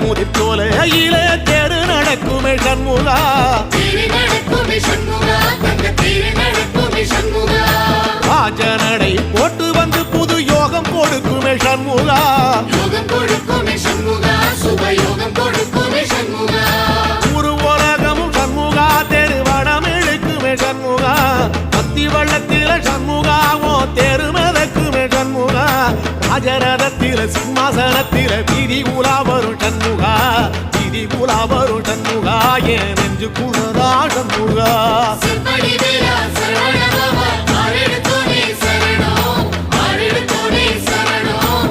முதிர்ச்சோலையிலே தேரு நடக்குமே சண்முகா ராஜனடை போட்டு வந்து புது யோகம் கொடுக்குமே சண்முகா ஒரு உலகமும் சண்முகா தெருவடம் இழுக்குமே சண்முகா பத்தி வள்ளத்தில சண்முகாவோ தெரு மிதக்குமே சண்முகா ராஜரதத்தில சிம்மாசனத்தில வீதி உலா வரும் சண்முகா வீதி உலா வரும் சண்முகா ஏன் நெஞ்சு குளரா சண்முகா